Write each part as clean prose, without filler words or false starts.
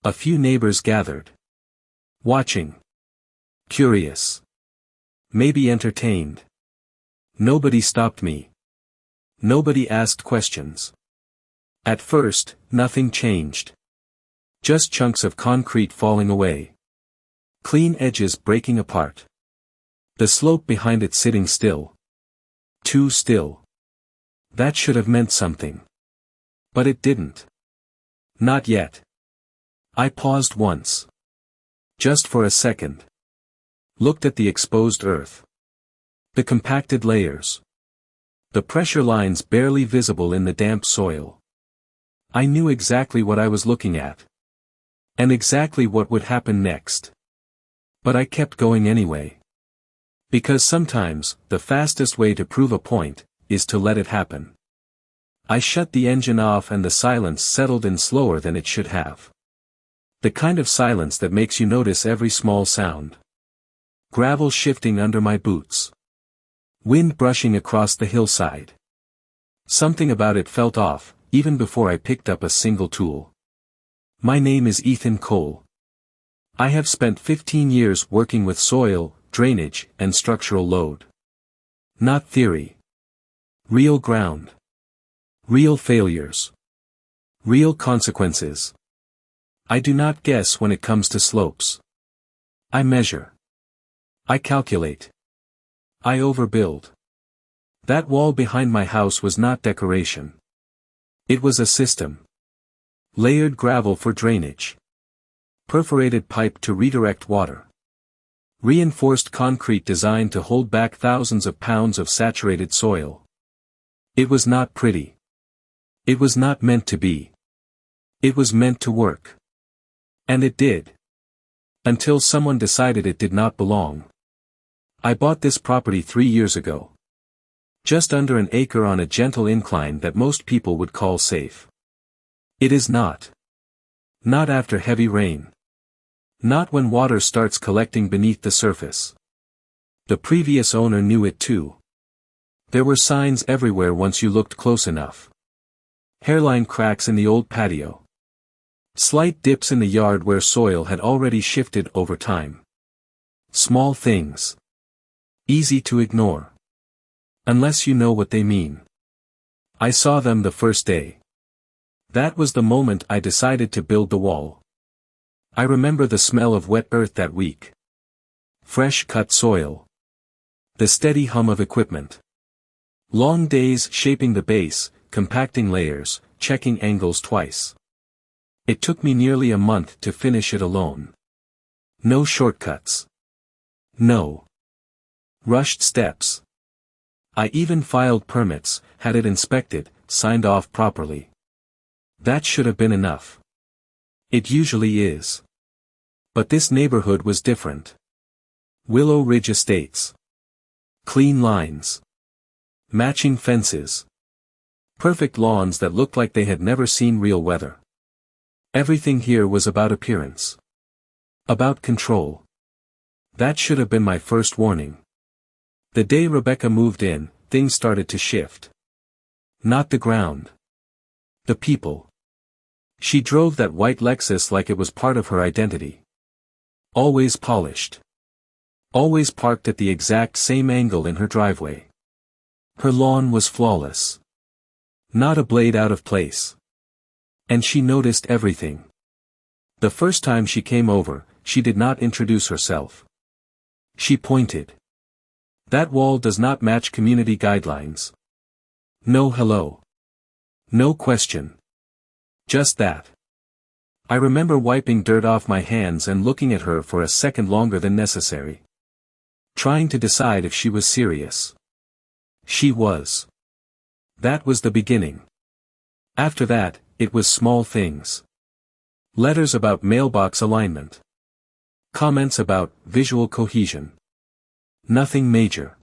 A few neighbors gathered. Watching. Curious. Maybe entertained. Nobody stopped me. Nobody asked questions. At first, nothing changed. Just chunks of concrete falling away. Clean edges breaking apart. The slope behind it sitting still. Too still. That should have meant something. But it didn't. Not yet. I paused once. Just for a second. Looked at the exposed earth. The compacted layers. The pressure lines barely visible in the damp soil. I knew exactly what I was looking at. And exactly what would happen next. But I kept going anyway. Because sometimes, the fastest way to prove a point, is to let it happen. I shut the engine off and the silence settled in slower than it should have. The kind of silence that makes you notice every small sound. Gravel shifting under my boots. Wind brushing across the hillside. Something about it felt off, even before I picked up a single tool. My name is Ethan Cole. I have spent 15 years working with soil, drainage, and structural load. Not theory. Real ground. Real failures. Real consequences. I do not guess when it comes to slopes. I measure. I calculate. I overbuild. That wall behind my house was not decoration. It was a system. Layered gravel for drainage. Perforated pipe to redirect water. Reinforced concrete designed to hold back thousands of pounds of saturated soil. It was not pretty. It was not meant to be. It was meant to work. And it did. Until someone decided it did not belong. I bought this property 3 years ago. Just under an acre on a gentle incline that most people would call safe. It is not. Not after heavy rain. Not when water starts collecting beneath the surface. The previous owner knew it too. There were signs everywhere once you looked close enough. Hairline cracks in the old patio. Slight dips in the yard where soil had already shifted over time. Small things. Easy to ignore. Unless you know what they mean. I saw them the first day. That was the moment I decided to build the wall. I remember the smell of wet earth that week. Fresh cut soil. The steady hum of equipment. Long days shaping the base, compacting layers, checking angles twice. It took me nearly a month to finish it alone. No shortcuts. No rushed steps. I even filed permits, had it inspected, signed off properly. That should have been enough. It usually is. But this neighborhood was different. Willow Ridge Estates. Clean lines. Matching fences. Perfect lawns that looked like they had never seen real weather. Everything here was about appearance. About control. That should have been my first warning. The day Rebecca moved in, things started to shift. Not the ground. The people. She drove that white Lexus like it was part of her identity. Always polished. Always parked at the exact same angle in her driveway. Her lawn was flawless. Not a blade out of place. And she noticed everything. The first time she came over, she did not introduce herself. She pointed. That wall does not match community guidelines. No hello. No question. Just that. I remember wiping dirt off my hands and looking at her for a second longer than necessary. Trying to decide if she was serious. She was. That was the beginning. After that, it was small things. Letters about mailbox alignment. Comments about visual cohesion. Nothing major.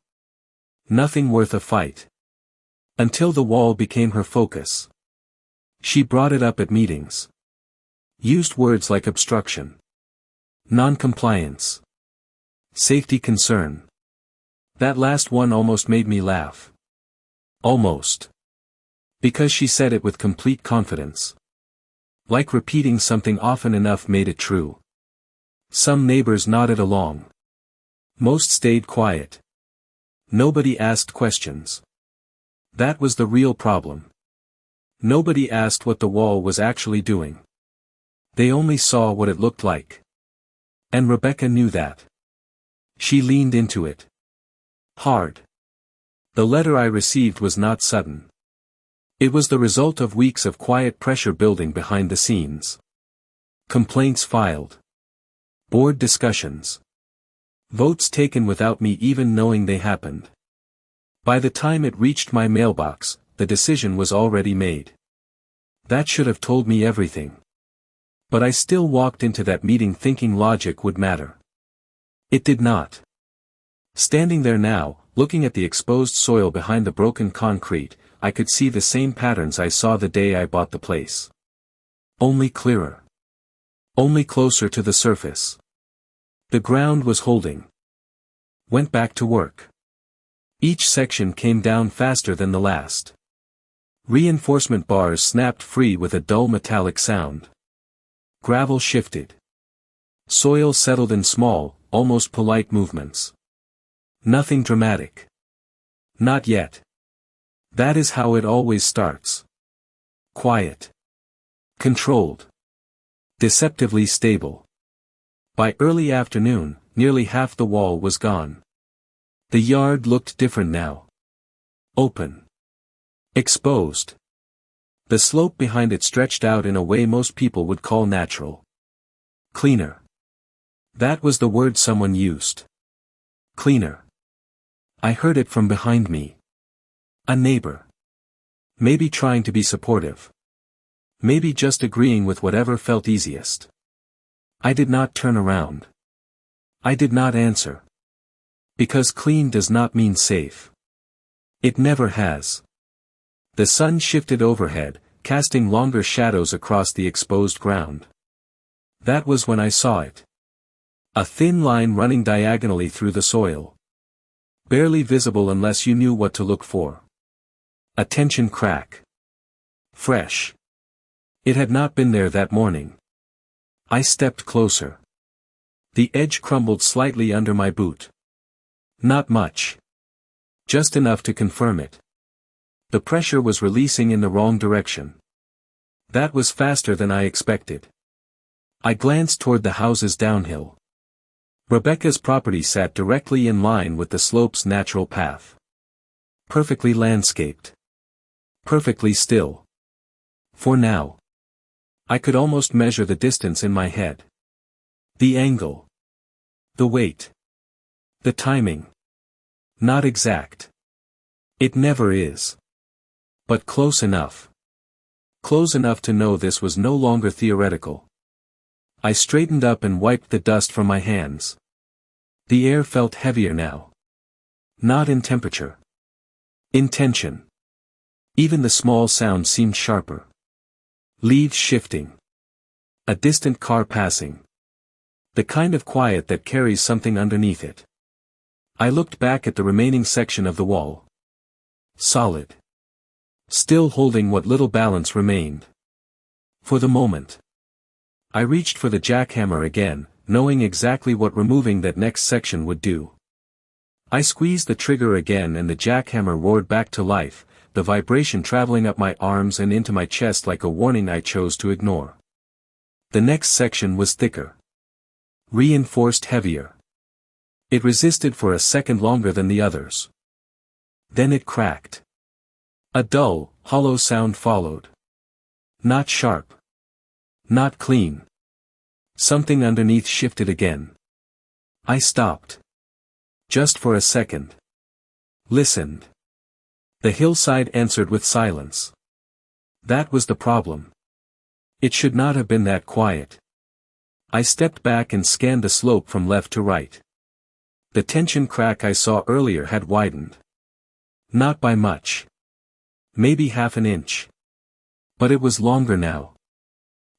Nothing worth a fight. Until the wall became her focus. She brought it up at meetings. Used words like obstruction. Non-compliance. Safety concern. That last one almost made me laugh. Almost. Because she said it with complete confidence. Like repeating something often enough made it true. Some neighbors nodded along. Most stayed quiet. Nobody asked questions. That was the real problem. Nobody asked what the wall was actually doing. They only saw what it looked like. And Rebecca knew that. She leaned into it. Hard. The letter I received was not sudden. It was the result of weeks of quiet pressure building behind the scenes. Complaints filed. Board discussions. Votes taken without me even knowing they happened. By the time it reached my mailbox, the decision was already made. That should have told me everything. But I still walked into that meeting thinking logic would matter. It did not. Standing there now, looking at the exposed soil behind the broken concrete, I could see the same patterns I saw the day I bought the place. Only clearer. Only closer to the surface. The ground was holding. Went back to work. Each section came down faster than the last. Reinforcement bars snapped free with a dull metallic sound. Gravel shifted. Soil settled in small, almost polite movements. Nothing dramatic. Not yet. That is how it always starts. Quiet. Controlled. Deceptively stable. By early afternoon, nearly half the wall was gone. The yard looked different now. Open. Exposed. The slope behind it stretched out in a way most people would call natural. Cleaner. That was the word someone used. Cleaner. I heard it from behind me. A neighbor. Maybe trying to be supportive. Maybe just agreeing with whatever felt easiest. I did not turn around. I did not answer. Because clean does not mean safe. It never has. The sun shifted overhead, casting longer shadows across the exposed ground. That was when I saw it. A thin line running diagonally through the soil. Barely visible unless you knew what to look for. A tension crack. Fresh. It had not been there that morning. I stepped closer. The edge crumbled slightly under my boot. Not much. Just enough to confirm it. The pressure was releasing in the wrong direction. That was faster than I expected. I glanced toward the houses downhill. Rebecca's property sat directly in line with the slope's natural path. Perfectly landscaped. Perfectly still. For now. I could almost measure the distance in my head. The angle. The weight. The timing. Not exact. It never is. But close enough. Close enough to know this was no longer theoretical. I straightened up and wiped the dust from my hands. The air felt heavier now. Not in temperature. In tension. Even the small sounds seemed sharper. Leaves shifting. A distant car passing. The kind of quiet that carries something underneath it. I looked back at the remaining section of the wall. Solid. Still holding what little balance remained. For the moment. I reached for the jackhammer again, knowing exactly what removing that next section would do. I squeezed the trigger again and the jackhammer roared back to life, the vibration traveling up my arms and into my chest like a warning I chose to ignore. The next section was thicker. Reinforced heavier. It resisted for a second longer than the others. Then it cracked. A dull, hollow sound followed. Not sharp. Not clean. Something underneath shifted again. I stopped. Just for a second. Listened. The hillside answered with silence. That was the problem. It should not have been that quiet. I stepped back and scanned the slope from left to right. The tension crack I saw earlier had widened. Not by much. Maybe half an inch. But it was longer now.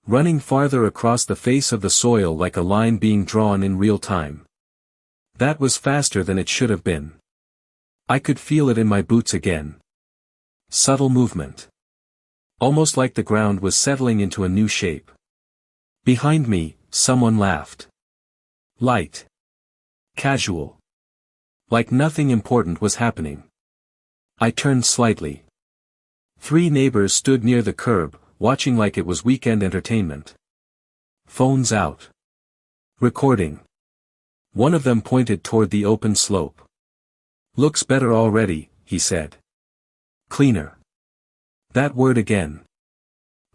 Running farther across the face of the soil like a line being drawn in real time. That was faster than it should have been. I could feel it in my boots again. Subtle movement. almost like the ground was settling into a new shape. Behind me, someone laughed. Light. Casual. Like nothing important was happening. I turned slightly. 3 neighbors stood near the curb, watching like it was weekend entertainment. Phones out. Recording. One of them pointed toward the open slope. Looks better already, he said. Cleaner. That word again.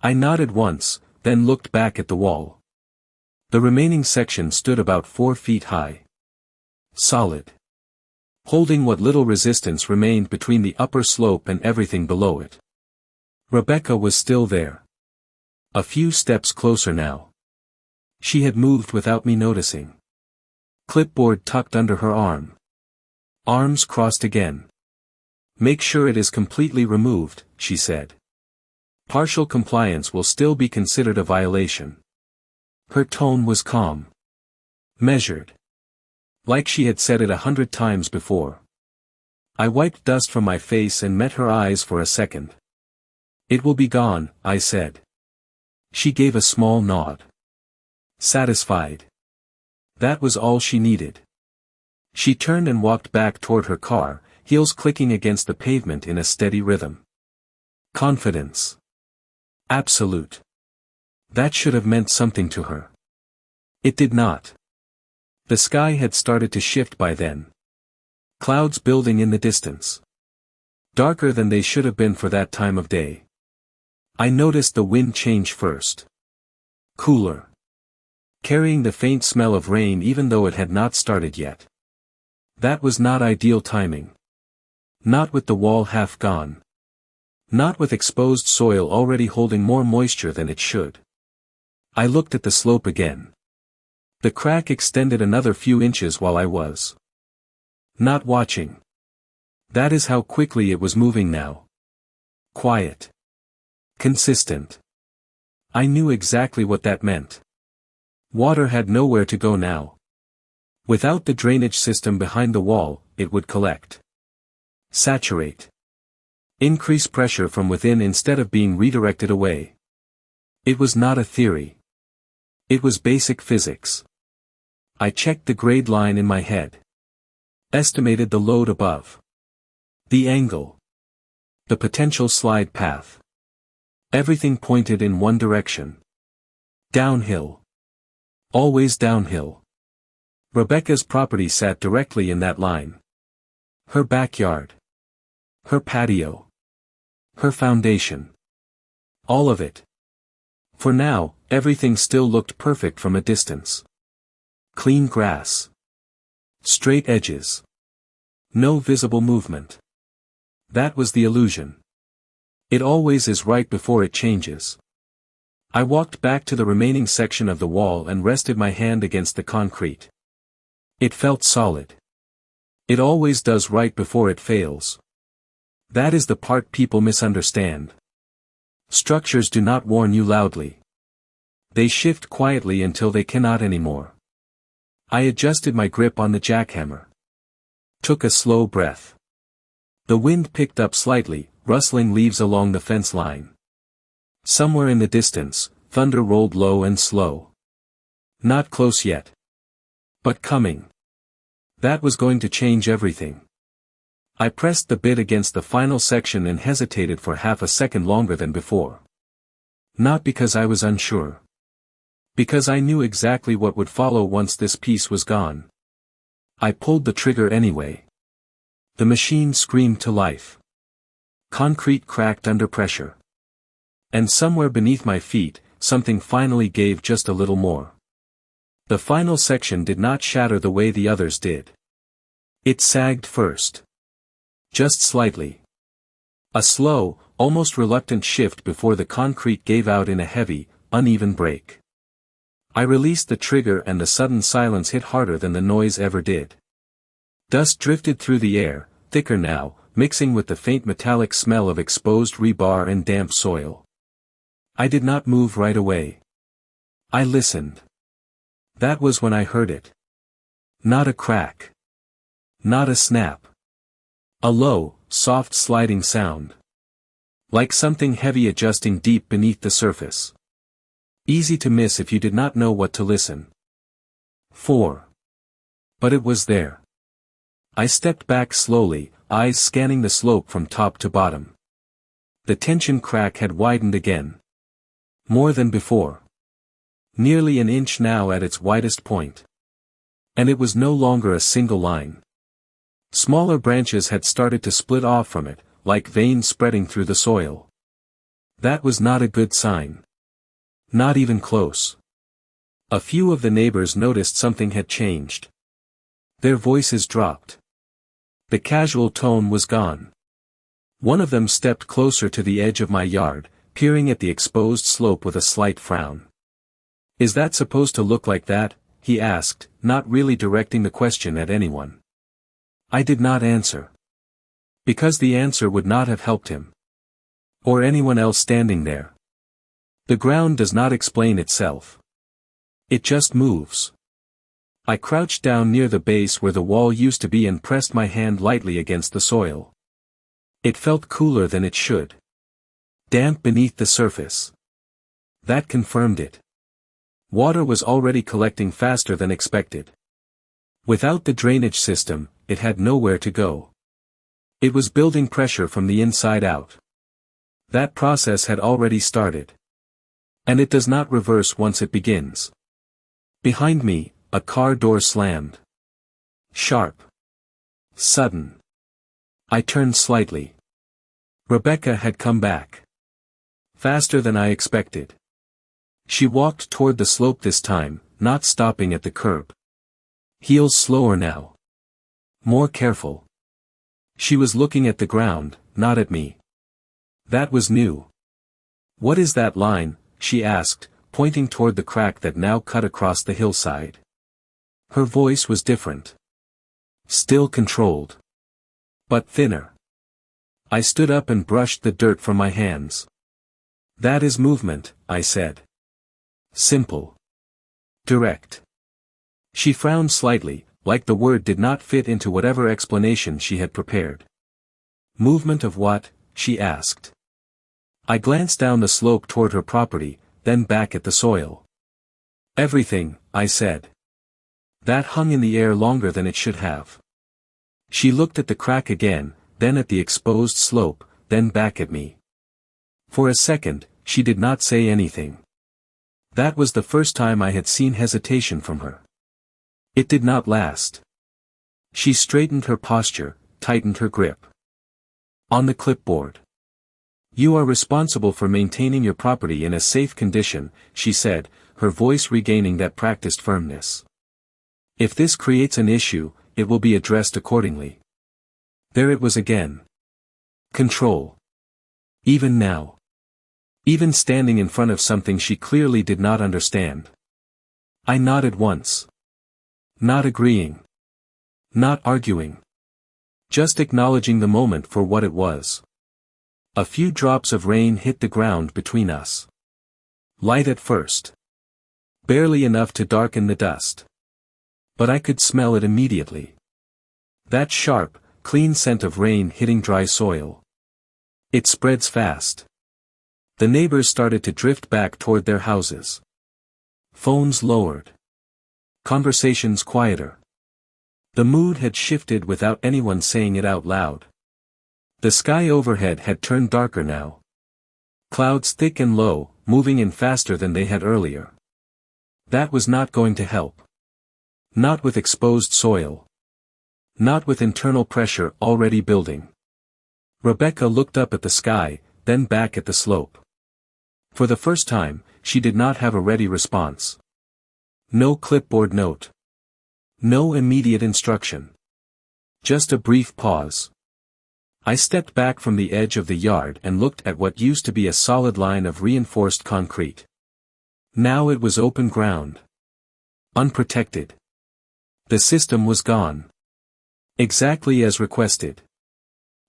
I nodded once, then looked back at the wall. The remaining section stood about 4 feet high. Solid. Holding what little resistance remained between the upper slope and everything below it. Rebecca was still there. A few steps closer now. She had moved without me noticing. Clipboard tucked under her arm. Arms crossed again. Make sure it is completely removed, she said. Partial compliance will still be considered a violation. Her tone was calm. Measured. Like she had said it 100 times before. I wiped dust from my face and met her eyes for a second. It will be gone, I said. She gave a small nod. Satisfied. That was all she needed. She turned and walked back toward her car, heels clicking against the pavement in a steady rhythm. Confidence. Absolute. That should have meant something to her. It did not. The sky had started to shift by then. Clouds building in the distance. Darker than they should have been for that time of day. I noticed the wind change first. Cooler. Carrying the faint smell of rain even though it had not started yet. That was not ideal timing. Not with the wall half gone. Not with exposed soil already holding more moisture than it should. I looked at the slope again. The crack extended another few inches while I was not watching. That is how quickly it was moving now. Quiet. Consistent. I knew exactly what that meant. Water had nowhere to go now. Without the drainage system behind the wall, it would collect. Saturate. Increase pressure from within instead of being redirected away. It was not a theory. It was basic physics. I checked the grade line in my head. Estimated the load above. The angle. The potential slide path. Everything pointed in one direction. Downhill. Always downhill. Rebecca's property sat directly in that line. Her backyard. Her patio. Her foundation. All of it. For now, everything still looked perfect from a distance. Clean grass. Straight edges. No visible movement. That was the illusion. It always is right before it changes. I walked back to the remaining section of the wall and rested my hand against the concrete. It felt solid. It always does right before it fails. That is the part people misunderstand. Structures do not warn you loudly. They shift quietly until they cannot anymore. I adjusted my grip on the jackhammer. Took a slow breath. The wind picked up slightly, rustling leaves along the fence line. Somewhere in the distance, thunder rolled low and slow. Not close yet. But coming. That was going to change everything. I pressed the bit against the final section and hesitated for half a second longer than before. Not because I was unsure. Because I knew exactly what would follow once this piece was gone. I pulled the trigger anyway. The machine screamed to life. Concrete cracked under pressure. And somewhere beneath my feet, something finally gave just a little more. The final section did not shatter the way the others did. It sagged first. Just slightly. A slow, almost reluctant shift before the concrete gave out in a heavy, uneven break. I released the trigger and the sudden silence hit harder than the noise ever did. Dust drifted through the air, thicker now, mixing with the faint metallic smell of exposed rebar and damp soil. I did not move right away. I listened. That was when I heard it. Not a crack. Not a snap. A low, soft sliding sound. Like something heavy adjusting deep beneath the surface. Easy to miss if you did not know what to listen. 4. But it was there. I stepped back slowly, eyes scanning the slope from top to bottom. The tension crack had widened again. More than before. Nearly an inch now at its widest point. And it was no longer a single line. Smaller branches had started to split off from it, like veins spreading through the soil. That was not a good sign. Not even close. A few of the neighbors noticed something had changed. Their voices dropped. The casual tone was gone. One of them stepped closer to the edge of my yard, peering at the exposed slope with a slight frown. "Is that supposed to look like that?" he asked, not really directing the question at anyone. I did not answer. Because the answer would not have helped him. Or anyone else standing there. The ground does not explain itself. It just moves. I crouched down near the base where the wall used to be and pressed my hand lightly against the soil. It felt cooler than it should. Damp beneath the surface. That confirmed it. Water was already collecting faster than expected. Without the drainage system, it had nowhere to go. It was building pressure from the inside out. That process had already started. And it does not reverse once it begins. Behind me, a car door slammed. Sharp. Sudden. I turned slightly. Rebecca had come back. Faster than I expected. She walked toward the slope this time, not stopping at the curb. Heels slower now. More careful. She was looking at the ground, not at me. That was new. "What is that line?" she asked, pointing toward the crack that now cut across the hillside. Her voice was different. Still controlled. But thinner. I stood up and brushed the dirt from my hands. "That is movement," I said. Simple. Direct. She frowned slightly, like the word did not fit into whatever explanation she had prepared. "Movement of what?" she asked. I glanced down the slope toward her property, then back at the soil. "Everything," I said. That hung in the air longer than it should have. She looked at the crack again, then at the exposed slope, then back at me. For a second, she did not say anything. That was the first time I had seen hesitation from her. It did not last. She straightened her posture, tightened her grip. On the clipboard. "You are responsible for maintaining your property in a safe condition," she said, her voice regaining that practiced firmness. "If this creates an issue, it will be addressed accordingly." There it was again. Control. Even now. Even standing in front of something she clearly did not understand. I nodded once. Not agreeing. Not arguing. Just acknowledging the moment for what it was. A few drops of rain hit the ground between us. Light at first. Barely enough to darken the dust. But I could smell it immediately. That sharp, clean scent of rain hitting dry soil. It spreads fast. The neighbors started to drift back toward their houses. Phones lowered. Conversations quieter. The mood had shifted without anyone saying it out loud. The sky overhead had turned darker now. Clouds thick and low, moving in faster than they had earlier. That was not going to help. Not with exposed soil. Not with internal pressure already building. Rebecca looked up at the sky, then back at the slope. For the first time, she did not have a ready response. No clipboard note. No immediate instruction. Just a brief pause. I stepped back from the edge of the yard and looked at what used to be a solid line of reinforced concrete. Now it was open ground. Unprotected. The system was gone. Exactly as requested.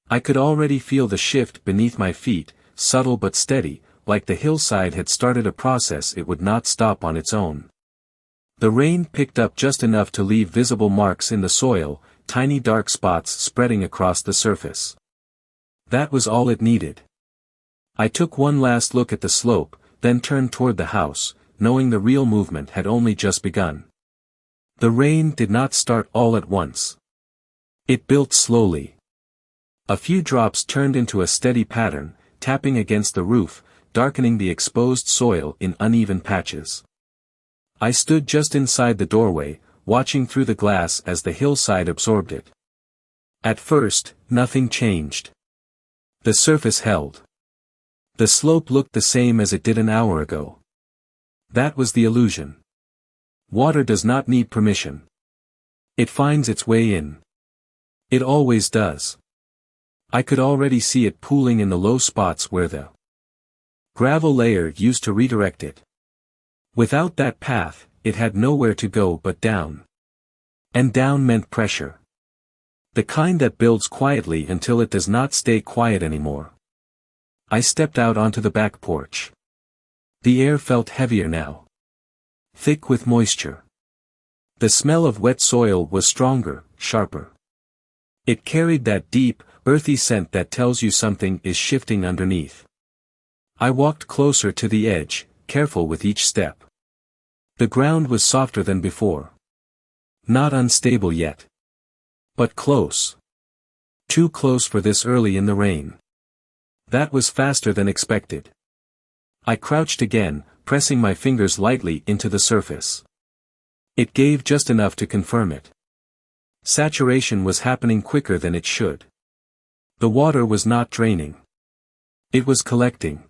I could already feel the shift beneath my feet, subtle but steady, like the hillside had started a process it would not stop on its own. The rain picked up just enough to leave visible marks in the soil, tiny dark spots spreading across the surface. That was all it needed. I took one last look at the slope, then turned toward the house, knowing the real movement had only just begun. The rain did not start all at once. It built slowly. A few drops turned into a steady pattern, tapping against the roof, darkening the exposed soil in uneven patches. I stood just inside the doorway, watching through the glass as the hillside absorbed it. At first, nothing changed. The surface held. The slope looked the same as it did an hour ago. That was the illusion. Water does not need permission. It finds its way in. It always does. I could already see it pooling in the low spots where the gravel layer used to redirect it. Without that path, it had nowhere to go but down. And down meant pressure. The kind that builds quietly until it does not stay quiet anymore. I stepped out onto the back porch. The air felt heavier now. Thick with moisture. The smell of wet soil was stronger, sharper. It carried that deep, earthy scent that tells you something is shifting underneath. I walked closer to the edge, careful with each step. The ground was softer than before. Not unstable yet. But close. Too close for this early in the rain. That was faster than expected. I crouched again, pressing my fingers lightly into the surface. It gave just enough to confirm it. Saturation was happening quicker than it should. The water was not draining. It was collecting.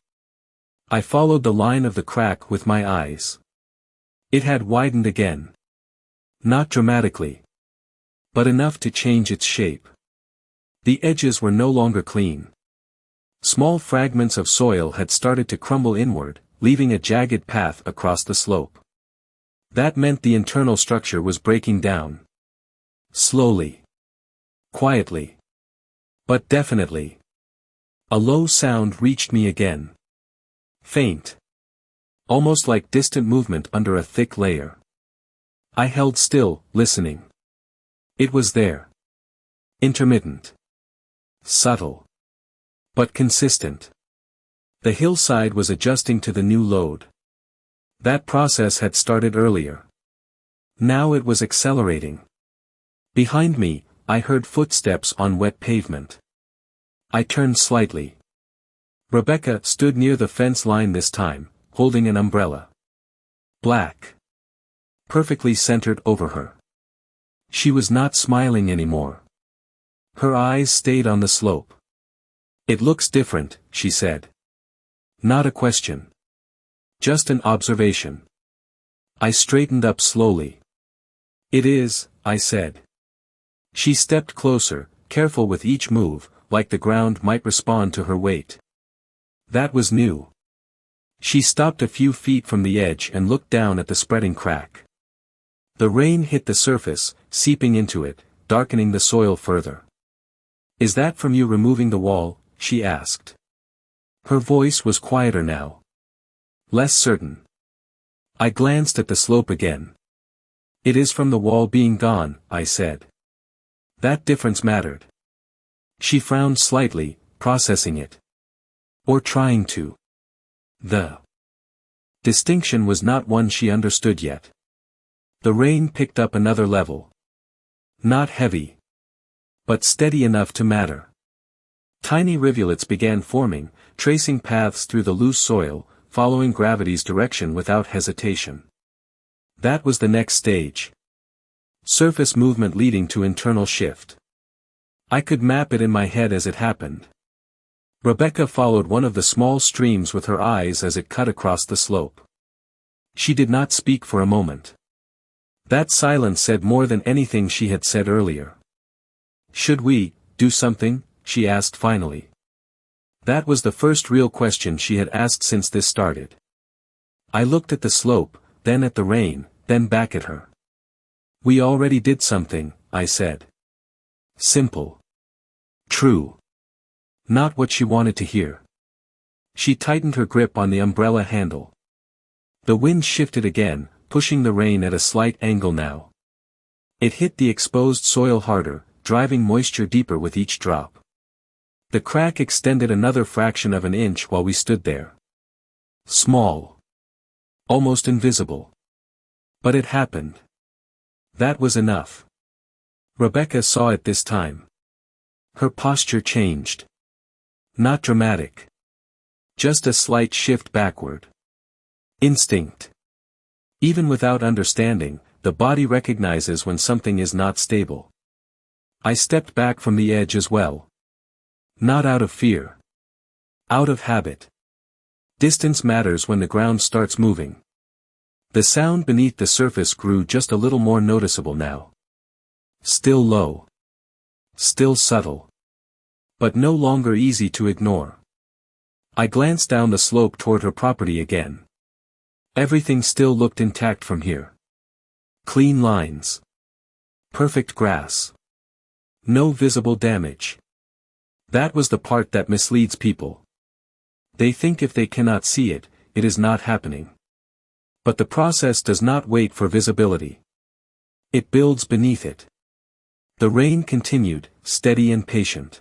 I followed the line of the crack with my eyes. It had widened again. Not dramatically. But enough to change its shape. The edges were no longer clean. Small fragments of soil had started to crumble inward, leaving a jagged path across the slope. That meant the internal structure was breaking down. Slowly. Quietly. But definitely. A low sound reached me again. Faint. Almost like distant movement under a thick layer. I held still, listening. It was there. Intermittent. Subtle. But consistent. The hillside was adjusting to the new load. That process had started earlier. Now it was accelerating. Behind me, I heard footsteps on wet pavement. I turned slightly. Rebecca stood near the fence line this time, holding an umbrella. Black. Perfectly centered over her. She was not smiling anymore. Her eyes stayed on the slope. "It looks different," she said. Not a question. Just an observation. I straightened up slowly. "It is," I said. She stepped closer, careful with each move, like the ground might respond to her weight. That was new. She stopped a few feet from the edge and looked down at the spreading crack. The rain hit the surface, seeping into it, darkening the soil further. "Is that from you removing the wall?" she asked. Her voice was quieter now. Less certain. I glanced at the slope again. "It is from the wall being gone," I said. That difference mattered. She frowned slightly, processing it. Or trying to. The distinction was not one she understood yet. The rain picked up another level. Not heavy. But steady enough to matter. Tiny rivulets began forming, tracing paths through the loose soil, following gravity's direction without hesitation. That was the next stage. Surface movement leading to internal shift. I could map it in my head as it happened. Rebecca followed one of the small streams with her eyes as it cut across the slope. She did not speak for a moment. That silence said more than anything she had said earlier. "Should we do something?" she asked finally. That was the first real question she had asked since this started. I looked at the slope, then at the rain, then back at her. "We already did something," I said. Simple. True. Not what she wanted to hear. She tightened her grip on the umbrella handle. The wind shifted again, pushing the rain at a slight angle now. It hit the exposed soil harder, driving moisture deeper with each drop. The crack extended another fraction of an inch while we stood there. Small. Almost invisible. But it happened. That was enough. Rebecca saw it this time. Her posture changed. Not dramatic. Just a slight shift backward. Instinct. Even without understanding, the body recognizes when something is not stable. I stepped back from the edge as well. Not out of fear. Out of habit. Distance matters when the ground starts moving. The sound beneath the surface grew just a little more noticeable now. Still low. Still subtle. But no longer easy to ignore. I glanced down the slope toward her property again. Everything still looked intact from here. Clean lines. Perfect grass. No visible damage. That was the part that misleads people. They think if they cannot see it, it is not happening. But the process does not wait for visibility. It builds beneath it. The rain continued, steady and patient.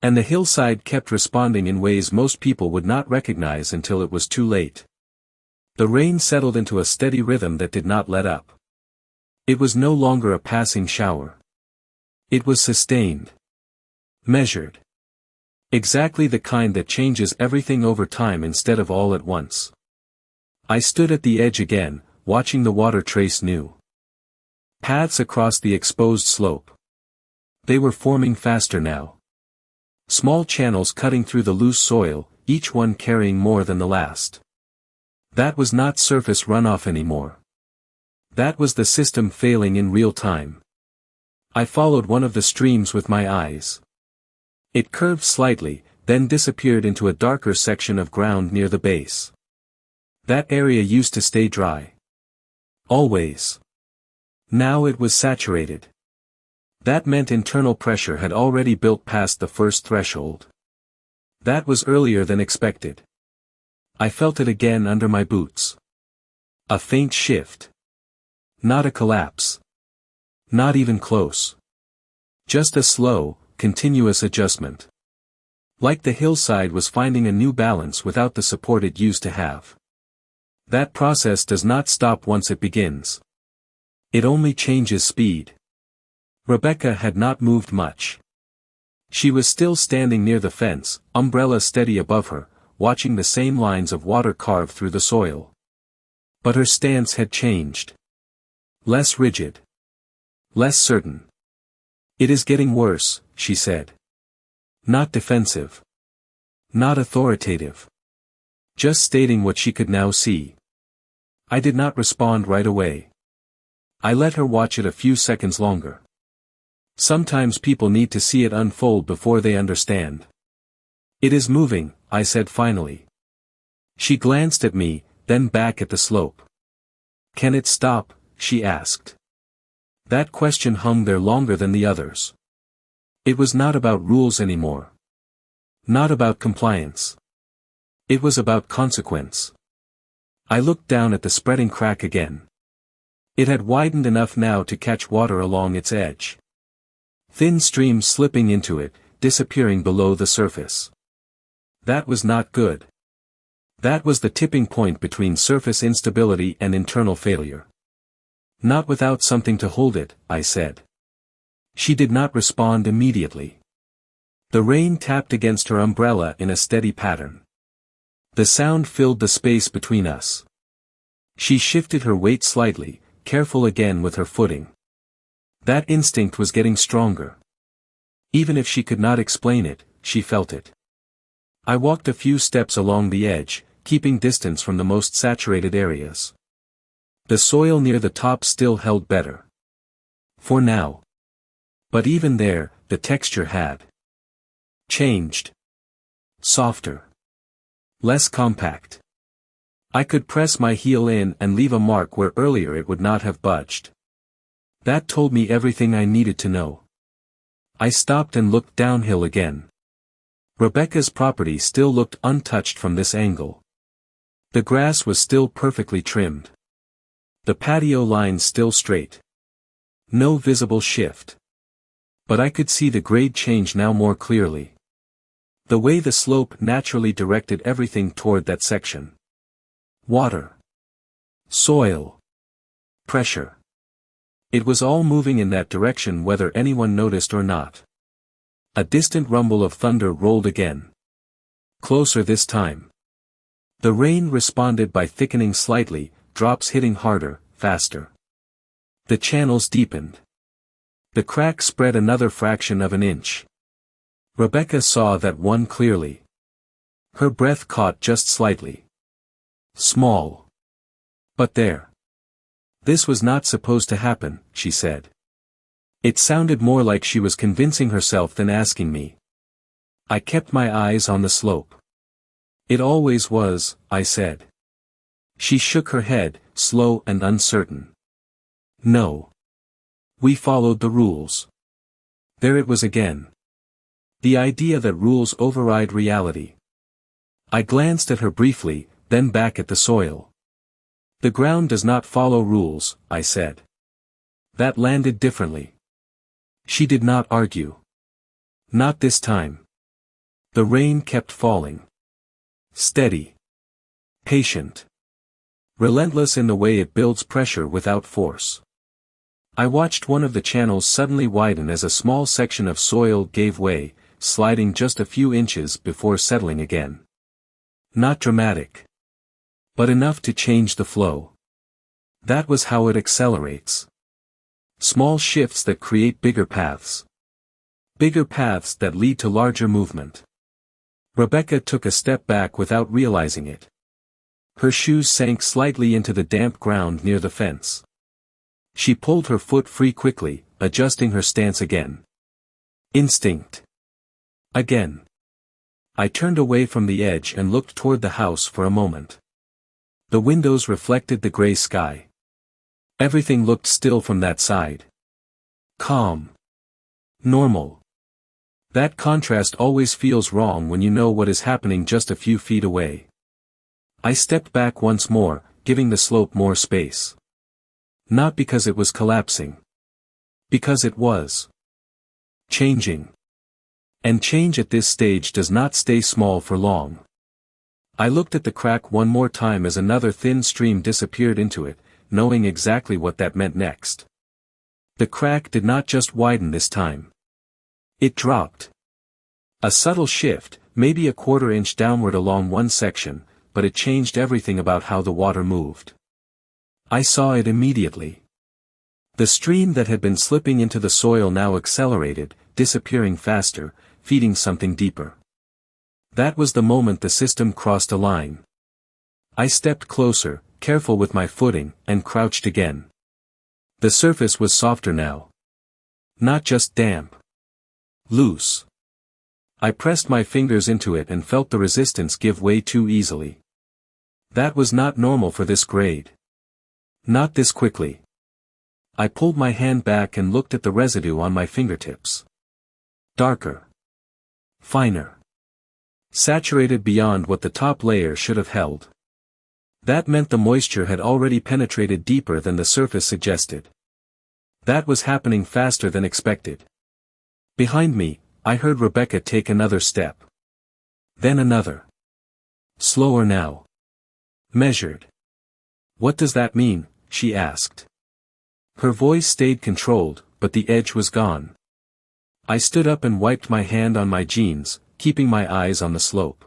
And the hillside kept responding in ways most people would not recognize until it was too late. The rain settled into a steady rhythm that did not let up. It was no longer a passing shower. It was sustained. Measured. Exactly the kind that changes everything over time instead of all at once. I stood at the edge again, watching the water trace new paths across the exposed slope. They were forming faster now. Small channels cutting through the loose soil, each one carrying more than the last. That was not surface runoff anymore. That was the system failing in real time. I followed one of the streams with my eyes. It curved slightly, then disappeared into a darker section of ground near the base. That area used to stay dry. Always. Now it was saturated. That meant internal pressure had already built past the first threshold. That was earlier than expected. I felt it again under my boots. A faint shift. Not a collapse. Not even close. Just a slow, continuous adjustment. Like the hillside was finding a new balance without the support it used to have. That process does not stop once it begins. It only changes speed. Rebecca had not moved much. She was still standing near the fence, umbrella steady above her, watching the same lines of water carve through the soil. But her stance had changed. Less rigid. Less certain. "It is getting worse," she said. Not defensive. Not authoritative. Just stating what she could now see. I did not respond right away. I let her watch it a few seconds longer. Sometimes people need to see it unfold before they understand. "It is moving," I said finally. She glanced at me, then back at the slope. "Can it stop?" she asked. That question hung there longer than the others. It was not about rules anymore. Not about compliance. It was about consequence. I looked down at the spreading crack again. It had widened enough now to catch water along its edge. Thin streams slipping into it, disappearing below the surface. That was not good. That was the tipping point between surface instability and internal failure. "Not without something to hold it," I said. She did not respond immediately. The rain tapped against her umbrella in a steady pattern. The sound filled the space between us. She shifted her weight slightly, careful again with her footing. That instinct was getting stronger. Even if she could not explain it, she felt it. I walked a few steps along the edge, keeping distance from the most saturated areas. The soil near the top still held better. For now. But even there, the texture had changed. Softer. Less compact. I could press my heel in and leave a mark where earlier it would not have budged. That told me everything I needed to know. I stopped and looked downhill again. Rebecca's property still looked untouched from this angle. The grass was still perfectly trimmed. The patio lines still straight. No visible shift. But I could see the grade change now more clearly. The way the slope naturally directed everything toward that section. Water. Soil. Pressure. It was all moving in that direction whether anyone noticed or not. A distant rumble of thunder rolled again. Closer this time. The rain responded by thickening slightly, drops hitting harder, faster. The channels deepened. The crack spread another fraction of an inch. Rebecca saw that one clearly. Her breath caught just slightly. Small. But there. This was not supposed to happen, she said. It sounded more like she was convincing herself than asking me. I kept my eyes on the slope. It always was, I said. She shook her head, slow and uncertain. No. We followed the rules. There it was again. The idea that rules override reality. I glanced at her briefly, then back at the soil. The ground does not follow rules, I said. That landed differently. She did not argue. Not this time. The rain kept falling. Steady. Patient. Relentless in the way it builds pressure without force. I watched one of the channels suddenly widen as a small section of soil gave way, sliding just a few inches before settling again. Not dramatic. But enough to change the flow. That was how it accelerates. Small shifts that create bigger paths. Bigger paths that lead to larger movement. Rebecca took a step back without realizing it. Her shoes sank slightly into the damp ground near the fence. She pulled her foot free quickly, adjusting her stance again. Instinct. Again. I turned away from the edge and looked toward the house for a moment. The windows reflected the gray sky. Everything looked still from that side. Calm. Normal. That contrast always feels wrong when you know what is happening just a few feet away. I stepped back once more, giving the slope more space. Not because it was collapsing. Because it was. Changing. And change at this stage does not stay small for long. I looked at the crack one more time as another thin stream disappeared into it, knowing exactly what that meant next. The crack did not just widen this time. It dropped. A subtle shift, maybe a quarter-inch downward along one section, but it changed everything about how the water moved. I saw it immediately. The stream that had been slipping into the soil now accelerated, disappearing faster, feeding something deeper. That was the moment the system crossed a line. I stepped closer, careful with my footing, and crouched again. The surface was softer now. Not just damp. Loose. I pressed my fingers into it and felt the resistance give way too easily. That was not normal for this grade. Not this quickly. I pulled my hand back and looked at the residue on my fingertips. Darker. Finer. Saturated beyond what the top layer should have held. That meant the moisture had already penetrated deeper than the surface suggested. That was happening faster than expected. Behind me, I heard Rebecca take another step. Then another. Slower now. Measured. What does that mean? She asked. Her voice stayed controlled, but the edge was gone. I stood up and wiped my hand on my jeans, keeping my eyes on the slope.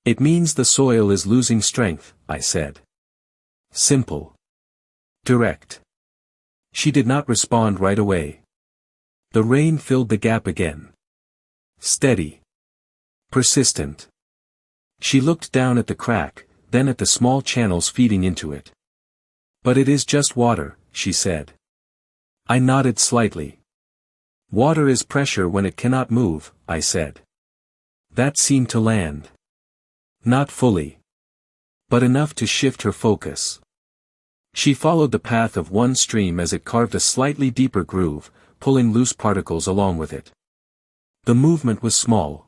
It means the soil is losing strength, I said. Simple. Direct. She did not respond right away. The rain filled the gap again. Steady. Persistent. She looked down at the crack, then at the small channels feeding into it. But it is just water, she said. I nodded slightly. Water is pressure when it cannot move, I said. That seemed to land. Not fully. But enough to shift her focus. She followed the path of one stream as it carved a slightly deeper groove, pulling loose particles along with it. The movement was small.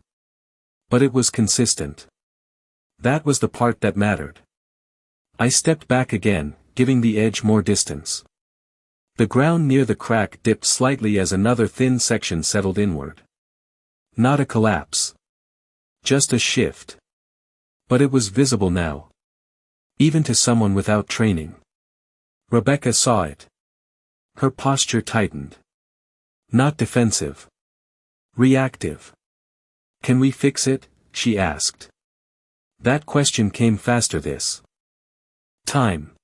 But it was consistent. That was the part that mattered. I stepped back again, giving the edge more distance. The ground near the crack dipped slightly as another thin section settled inward. Not a collapse. Just a shift. But it was visible now. Even to someone without training. Rebecca saw it. Her posture tightened. Not defensive. Reactive. "Can we fix it?" she asked. That question came faster this time.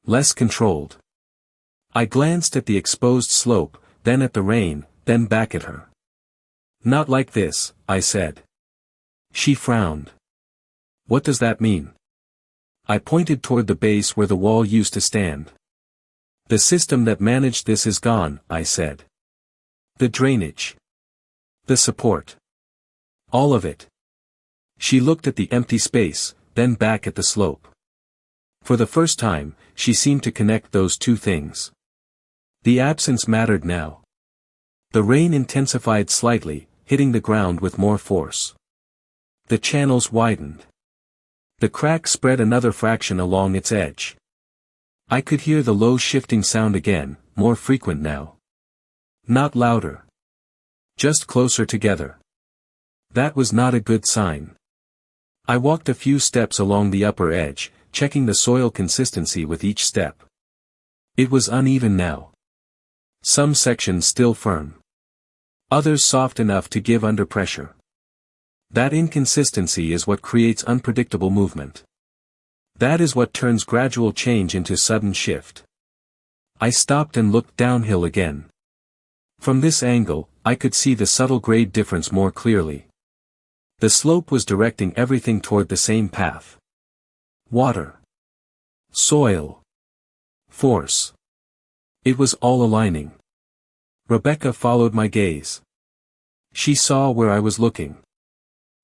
Less controlled. I glanced at the exposed slope, then at the rain, then back at her. "Not like this," I said. She frowned. "What does that mean?" I pointed toward the base where the wall used to stand. "The system that managed this is gone," I said. "The drainage. The support. All of it." She looked at the empty space, then back at the slope. For the first time, she seemed to connect those two things. The absence mattered now. The rain intensified slightly, hitting the ground with more force. The channels widened. The crack spread another fraction along its edge. I could hear the low shifting sound again, more frequent now. Not louder. Just closer together. That was not a good sign. I walked a few steps along the upper edge, checking the soil consistency with each step. It was uneven now. Some sections still firm. Others soft enough to give under pressure. That inconsistency is what creates unpredictable movement. That is what turns gradual change into sudden shift. I stopped and looked downhill again. From this angle, I could see the subtle grade difference more clearly. The slope was directing everything toward the same path. Water. Soil. Force. It was all aligning. Rebecca followed my gaze. She saw where I was looking.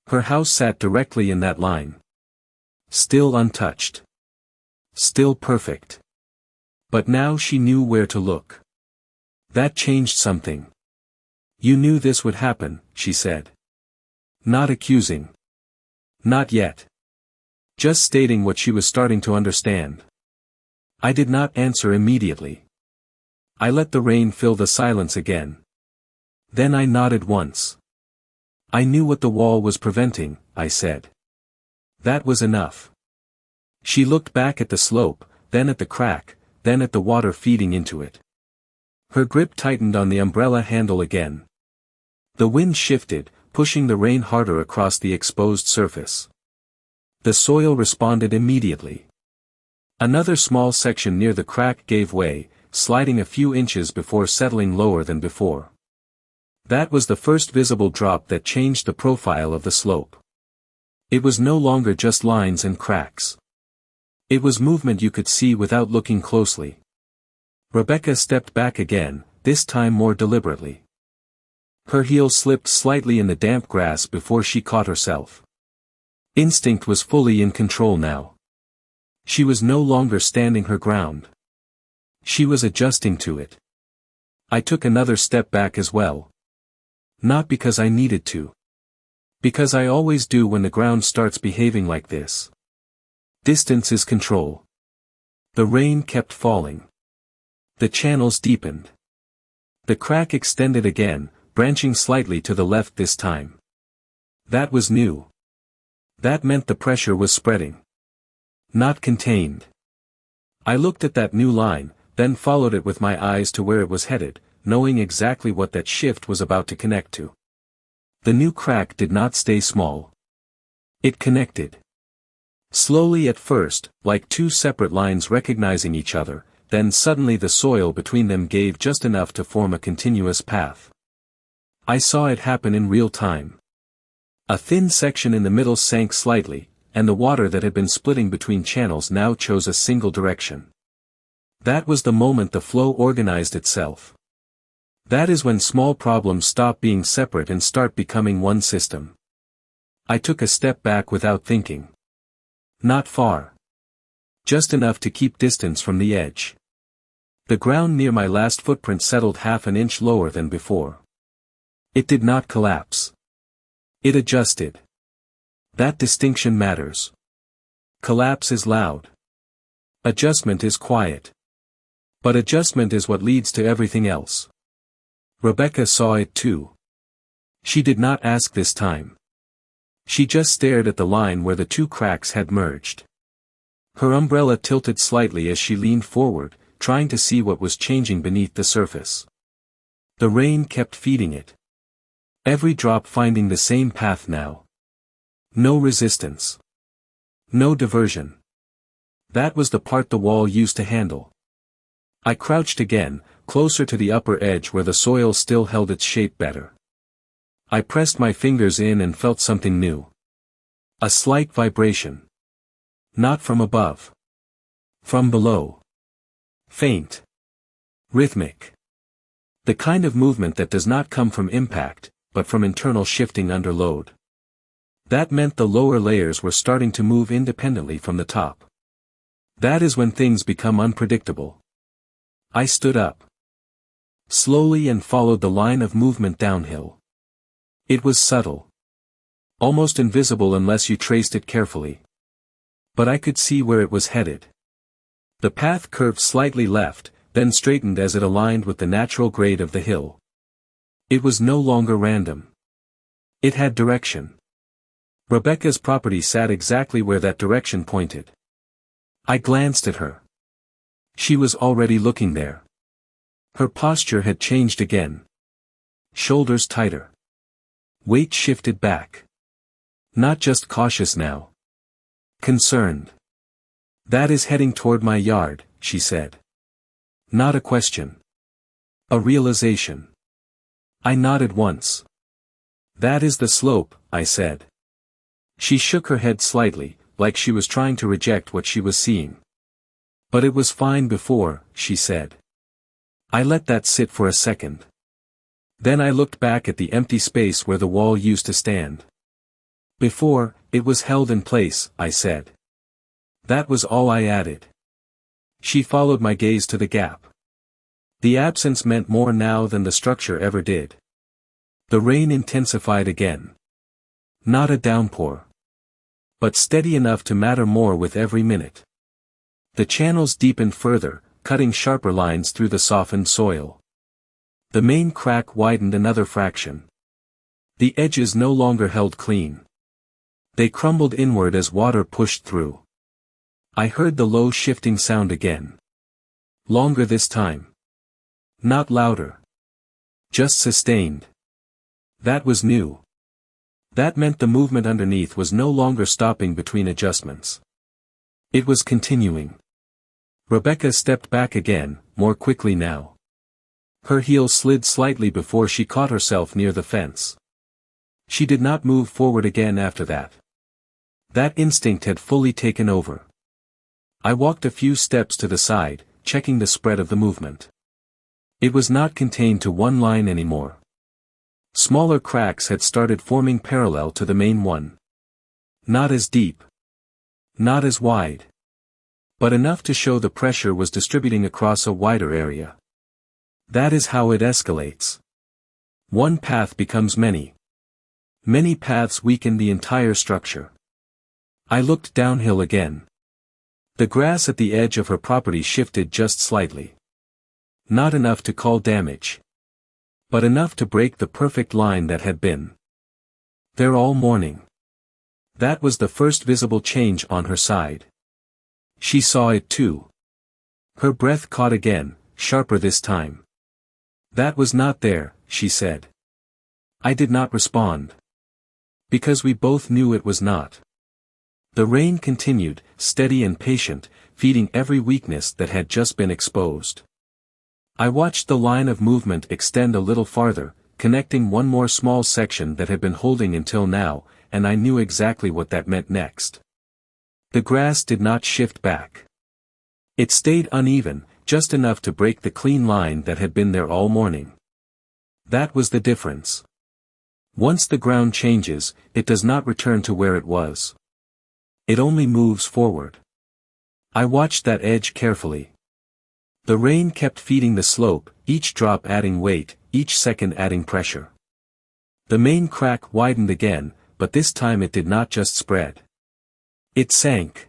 Her house sat directly in that line. Still untouched. Still perfect. But now she knew where to look. That changed something. "You knew this would happen," she said. Not accusing. Not yet. Just stating what she was starting to understand. I did not answer immediately. I let the rain fill the silence again. Then I nodded once. "I knew what the wall was preventing," I said. That was enough. She looked back at the slope, then at the crack, then at the water feeding into it. Her grip tightened on the umbrella handle again. The wind shifted, pushing the rain harder across the exposed surface. The soil responded immediately. Another small section near the crack gave way, sliding a few inches before settling lower than before. That was the first visible drop that changed the profile of the slope. It was no longer just lines and cracks. It was movement you could see without looking closely. Rebecca stepped back again, this time more deliberately. Her heel slipped slightly in the damp grass before she caught herself. Instinct was fully in control now. She was no longer standing her ground. She was adjusting to it. I took another step back as well. Not because I needed to. Because I always do when the ground starts behaving like this. Distance is control. The rain kept falling. The channels deepened. The crack extended again, branching slightly to the left this time. That was new. That meant the pressure was spreading. Not contained. I looked at that new line, then followed it with my eyes to where it was headed, knowing exactly what that shift was about to connect to. The new crack did not stay small. It connected. Slowly at first, like two separate lines recognizing each other, then suddenly the soil between them gave just enough to form a continuous path. I saw it happen in real time. A thin section in the middle sank slightly, and the water that had been splitting between channels now chose a single direction. That was the moment the flow organized itself. That is when small problems stop being separate and start becoming one system. I took a step back without thinking. Not far. Just enough to keep distance from the edge. The ground near my last footprint settled half an inch lower than before. It did not collapse. It adjusted. That distinction matters. Collapse is loud. Adjustment is quiet. But adjustment is what leads to everything else. Rebecca saw it too. She did not ask this time. She just stared at the line where the two cracks had merged. Her umbrella tilted slightly as she leaned forward, trying to see what was changing beneath the surface. The rain kept feeding it. Every drop finding the same path now. No resistance. No diversion. That was the part the wall used to handle. I crouched again, closer to the upper edge where the soil still held its shape better. I pressed my fingers in and felt something new. A slight vibration. Not from above. From below. Faint. Rhythmic. The kind of movement that does not come from impact, but from internal shifting under load. That meant the lower layers were starting to move independently from the top. That is when things become unpredictable. I stood up. Slowly and followed the line of movement downhill. It was subtle. Almost invisible unless you traced it carefully. But I could see where it was headed. The path curved slightly left, then straightened as it aligned with the natural grade of the hill. It was no longer random. It had direction. Rebecca's property sat exactly where that direction pointed. I glanced at her. She was already looking there. Her posture had changed again. Shoulders tighter. Weight shifted back. Not just cautious now. Concerned. That is heading toward my yard, she said. Not a question. A realization. I nodded once. That is the slope, I said. She shook her head slightly, like she was trying to reject what she was seeing. But it was fine before, she said. I let that sit for a second. Then I looked back at the empty space where the wall used to stand. Before, it was held in place, I said. That was all I added. She followed my gaze to the gap. The absence meant more now than the structure ever did. The rain intensified again. Not a downpour. But steady enough to matter more with every minute. The channels deepened further, cutting sharper lines through the softened soil. The main crack widened another fraction. The edges no longer held clean. They crumbled inward as water pushed through. I heard the low shifting sound again. Longer this time. Not louder. Just sustained. That was new. That meant the movement underneath was no longer stopping between adjustments. It was continuing. Rebecca stepped back again, more quickly now. Her heel slid slightly before she caught herself near the fence. She did not move forward again after that. That instinct had fully taken over. I walked a few steps to the side, checking the spread of the movement. It was not contained to one line anymore. Smaller cracks had started forming parallel to the main one. Not as deep. Not as wide. But enough to show the pressure was distributing across a wider area. That is how it escalates. One path becomes many. Many paths weaken the entire structure. I looked downhill again. The grass at the edge of her property shifted just slightly. Not enough to call damage. But enough to break the perfect line that had been there all morning. That was the first visible change on her side. She saw it too. Her breath caught again, sharper this time. That was not there, she said. I did not respond. Because we both knew it was not. The rain continued, steady and patient, feeding every weakness that had just been exposed. I watched the line of movement extend a little farther, connecting one more small section that had been holding until now, and I knew exactly what that meant next. The grass did not shift back. It stayed uneven, just enough to break the clean line that had been there all morning. That was the difference. Once the ground changes, it does not return to where it was. It only moves forward. I watched that edge carefully. The rain kept feeding the slope, each drop adding weight, each second adding pressure. The main crack widened again, but this time it did not just spread. It sank.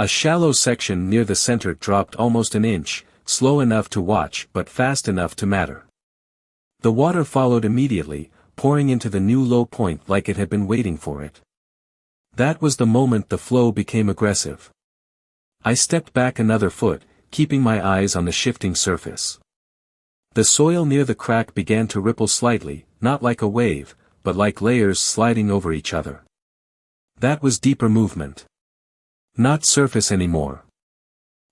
A shallow section near the center dropped almost an inch, slow enough to watch but fast enough to matter. The water followed immediately, pouring into the new low point like it had been waiting for it. That was the moment the flow became aggressive. I stepped back another foot, keeping my eyes on the shifting surface. The soil near the crack began to ripple slightly, not like a wave, but like layers sliding over each other. That was deeper movement. Not surface anymore.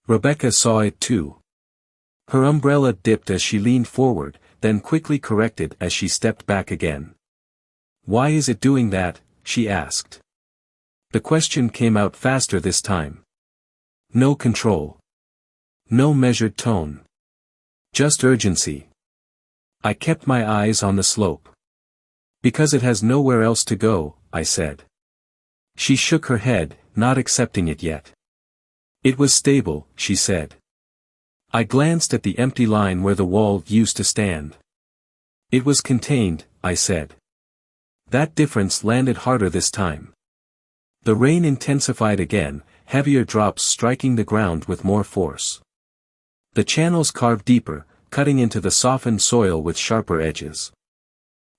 Rebecca saw it too. Her umbrella dipped as she leaned forward, then quickly corrected as she stepped back again. "Why is it doing that?" she asked. The question came out faster this time. No control. No measured tone. Just urgency. I kept my eyes on the slope. "Because it has nowhere else to go," I said. She shook her head, not accepting it yet. "It was stable," she said. I glanced at the empty line where the wall used to stand. "It was contained," I said. That difference landed harder this time. The rain intensified again, heavier drops striking the ground with more force. The channels carved deeper, cutting into the softened soil with sharper edges.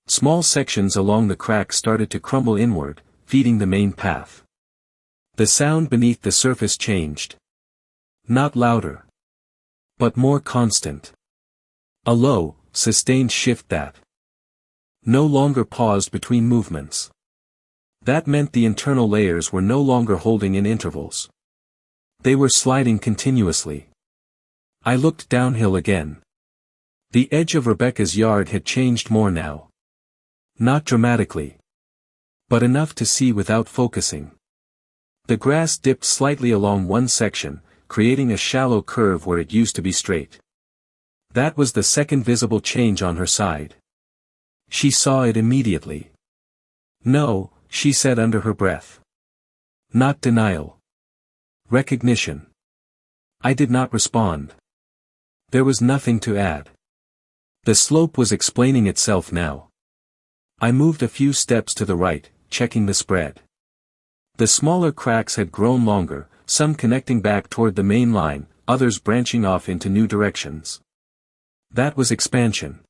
Small sections along the crack started to crumble inward, feeding the main path. The sound beneath the surface changed. Not louder, but more constant. A low, sustained shift that no longer paused between movements. That meant the internal layers were no longer holding in intervals. They were sliding continuously. I looked downhill again. The edge of Rebecca's yard had changed more now. Not dramatically, but enough to see without focusing. The grass dipped slightly along one section, creating a shallow curve where it used to be straight. That was the second visible change on her side. She saw it immediately. "No," she said under her breath. Not denial. Recognition. I did not respond. There was nothing to add. The slope was explaining itself now. I moved a few steps to the right, checking the spread. The smaller cracks had grown longer, some connecting back toward the main line, others branching off into new directions. That was expansion.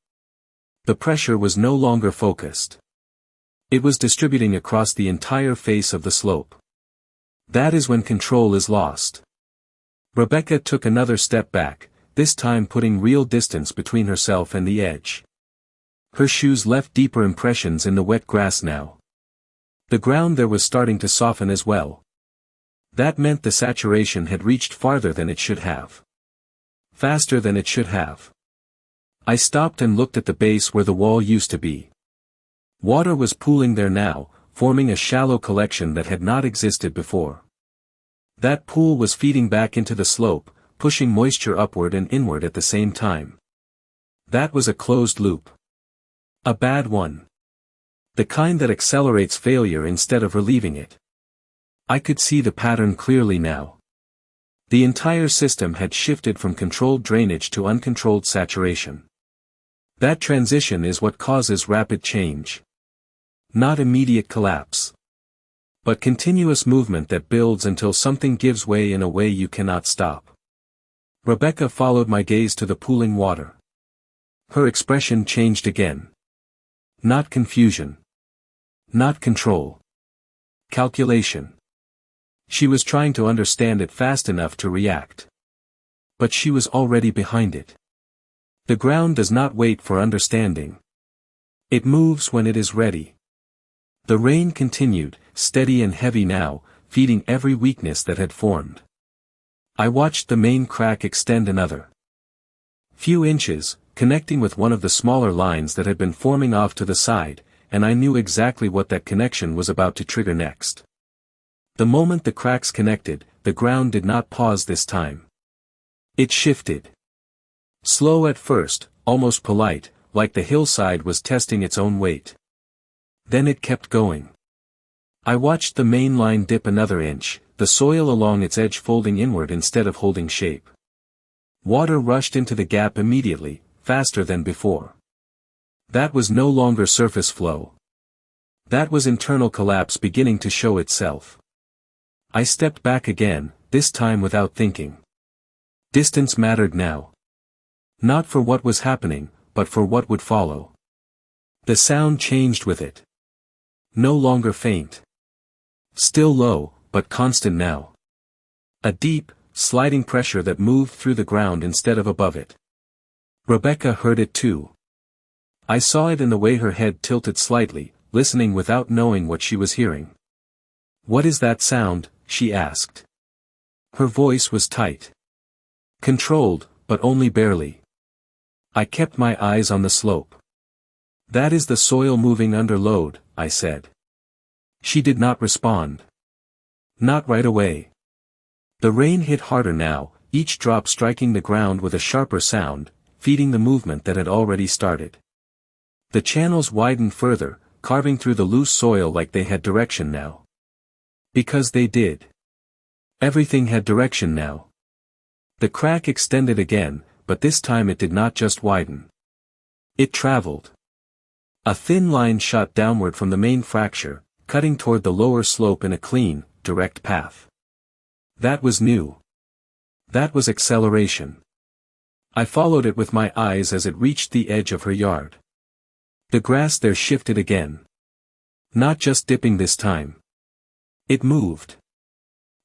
The pressure was no longer focused. It was distributing across the entire face of the slope. That is when control is lost. Rebecca took another step back, this time putting real distance between herself and the edge. Her shoes left deeper impressions in the wet grass now. The ground there was starting to soften as well. That meant the saturation had reached farther than it should have. Faster than it should have. I stopped and looked at the base where the wall used to be. Water was pooling there now, forming a shallow collection that had not existed before. That pool was feeding back into the slope, pushing moisture upward and inward at the same time. That was a closed loop. A bad one. The kind that accelerates failure instead of relieving it. I could see the pattern clearly now. The entire system had shifted from controlled drainage to uncontrolled saturation. That transition is what causes rapid change. Not immediate collapse, but continuous movement that builds until something gives way in a way you cannot stop. Rebecca followed my gaze to the pooling water. Her expression changed again. Not confusion. Not control. Calculation. She was trying to understand it fast enough to react. But she was already behind it. The ground does not wait for understanding. It moves when it is ready. The rain continued, steady and heavy now, feeding every weakness that had formed. I watched the main crack extend another few inches, connecting with one of the smaller lines that had been forming off to the side, and I knew exactly what that connection was about to trigger next. The moment the cracks connected, the ground did not pause this time. It shifted. Slow at first, almost polite, like the hillside was testing its own weight. Then it kept going. I watched the main line dip another inch, the soil along its edge folding inward instead of holding shape. Water rushed into the gap immediately, faster than before. That was no longer surface flow. That was internal collapse beginning to show itself. I stepped back again, this time without thinking. Distance mattered now. Not for what was happening, but for what would follow. The sound changed with it. No longer faint. Still low, but constant now. A deep, sliding pressure that moved through the ground instead of above it. Rebecca heard it too. I saw it in the way her head tilted slightly, listening without knowing what she was hearing. "What is that sound?" she asked. Her voice was tight. Controlled, but only barely. I kept my eyes on the slope. "That is the soil moving under load," I said. She did not respond. Not right away. The rain hit harder now, each drop striking the ground with a sharper sound, feeding the movement that had already started. The channels widened further, carving through the loose soil like they had direction now. Because they did. Everything had direction now. The crack extended again, but this time it did not just widen. It traveled. A thin line shot downward from the main fracture, cutting toward the lower slope in a clean, direct path. That was new. That was acceleration. I followed it with my eyes as it reached the edge of her yard. The grass there shifted again. Not just dipping this time. It moved.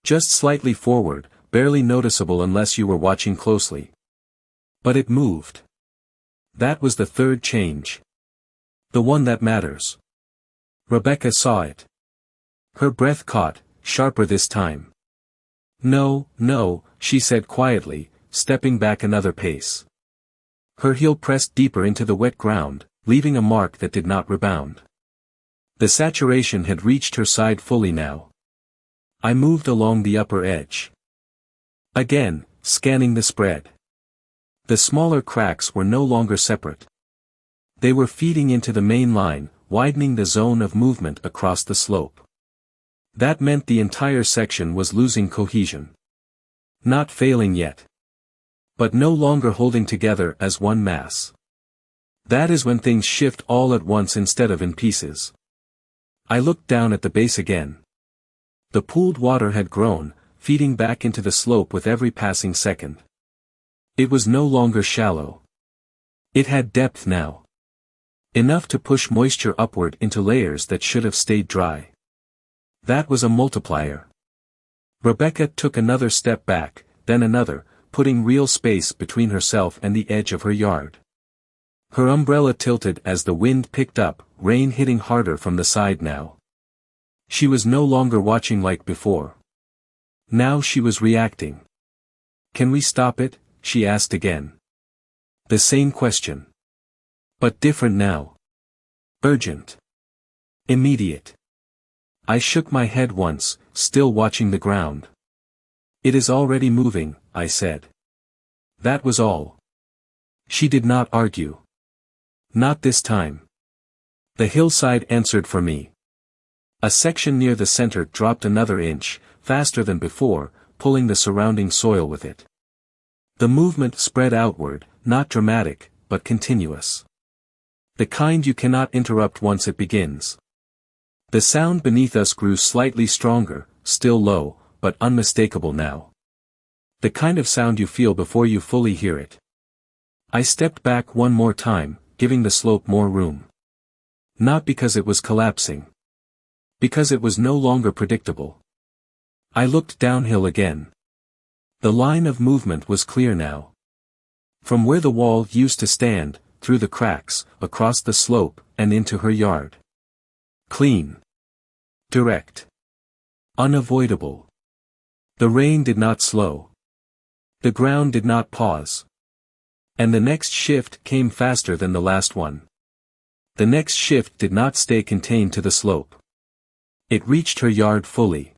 Just slightly forward, barely noticeable unless you were watching closely. But it moved. That was the third change. The one that matters. Rebecca saw it. Her breath caught, sharper this time. "No, no," she said quietly, stepping back another pace. Her heel pressed deeper into the wet ground, leaving a mark that did not rebound. The saturation had reached her side fully now. I moved along the upper edge. Again, scanning the spread. The smaller cracks were no longer separate. They were feeding into the main line, widening the zone of movement across the slope. That meant the entire section was losing cohesion. Not failing yet. But no longer holding together as one mass. That is when things shift all at once instead of in pieces. I looked down at the base again. The pooled water had grown, feeding back into the slope with every passing second. It was no longer shallow. It had depth now. Enough to push moisture upward into layers that should have stayed dry. That was a multiplier. Rebecca took another step back, then another, putting real space between herself and the edge of her yard. Her umbrella tilted as the wind picked up, rain hitting harder from the side now. She was no longer watching like before. Now she was reacting. "Can we stop it?" she asked again. The same question. But different now. Urgent. Immediate. I shook my head once, still watching the ground. "It is already moving," I said. That was all. She did not argue. Not this time. The hillside answered for me. A section near the center dropped another inch, faster than before, pulling the surrounding soil with it. The movement spread outward, not dramatic, but continuous. The kind you cannot interrupt once it begins. The sound beneath us grew slightly stronger, still low, but unmistakable now. The kind of sound you feel before you fully hear it. I stepped back one more time, giving the slope more room. Not because it was collapsing. Because it was no longer predictable. I looked downhill again. The line of movement was clear now. From where the wall used to stand, through the cracks, across the slope, and into her yard. Clean. Direct. Unavoidable. The rain did not slow. The ground did not pause. And the next shift came faster than the last one. The next shift did not stay contained to the slope. It reached her yard fully.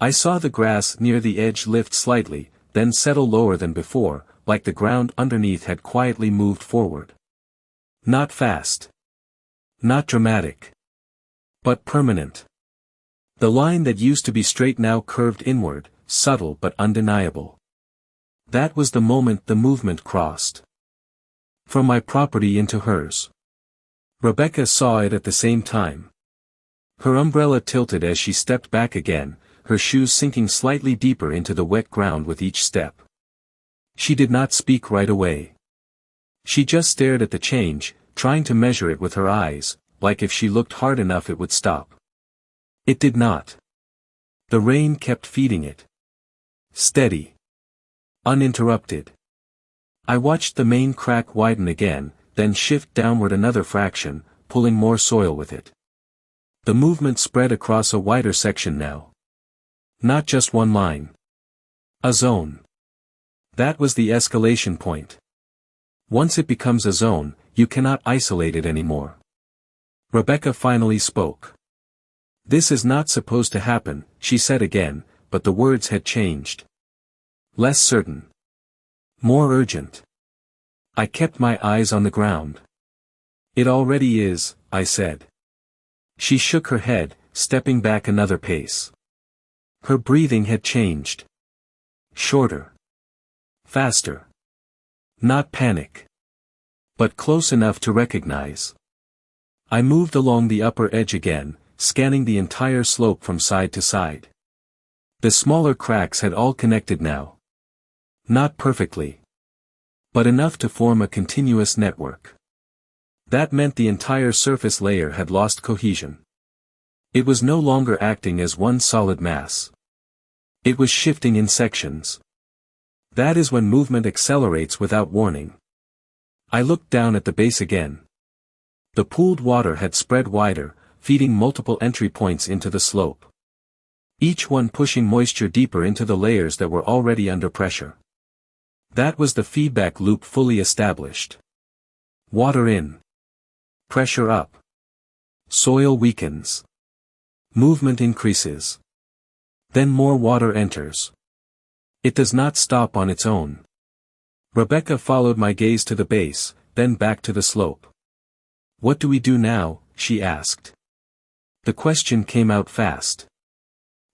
I saw the grass near the edge lift slightly, then settle lower than before, like the ground underneath had quietly moved forward. Not fast. Not dramatic. But permanent. The line that used to be straight now curved inward, subtle but undeniable. That was the moment the movement crossed. From my property into hers. Rebecca saw it at the same time. Her umbrella tilted as she stepped back again, her shoes sinking slightly deeper into the wet ground with each step. She did not speak right away. She just stared at the change, trying to measure it with her eyes, like if she looked hard enough it would stop. It did not. The rain kept feeding it. Steady. Uninterrupted. I watched the main crack widen again, then shift downward another fraction, pulling more soil with it. The movement spread across a wider section now. Not just one line. A zone. That was the escalation point. Once it becomes a zone, you cannot isolate it anymore. Rebecca finally spoke. "This is not supposed to happen," she said again, but the words had changed. Less certain. More urgent. I kept my eyes on the ground. "It already is," I said. She shook her head, stepping back another pace. Her breathing had changed. Shorter. Faster. Not panic. But close enough to recognize. I moved along the upper edge again, scanning the entire slope from side to side. The smaller cracks had all connected now. Not perfectly. But enough to form a continuous network. That meant the entire surface layer had lost cohesion. It was no longer acting as one solid mass. It was shifting in sections. That is when movement accelerates without warning. I looked down at the base again. The pooled water had spread wider, feeding multiple entry points into the slope. Each one pushing moisture deeper into the layers that were already under pressure. That was the feedback loop fully established. Water in. Pressure up. Soil weakens. Movement increases. Then more water enters. It does not stop on its own. Rebecca followed my gaze to the base, then back to the slope. "What do we do now?" she asked. The question came out fast.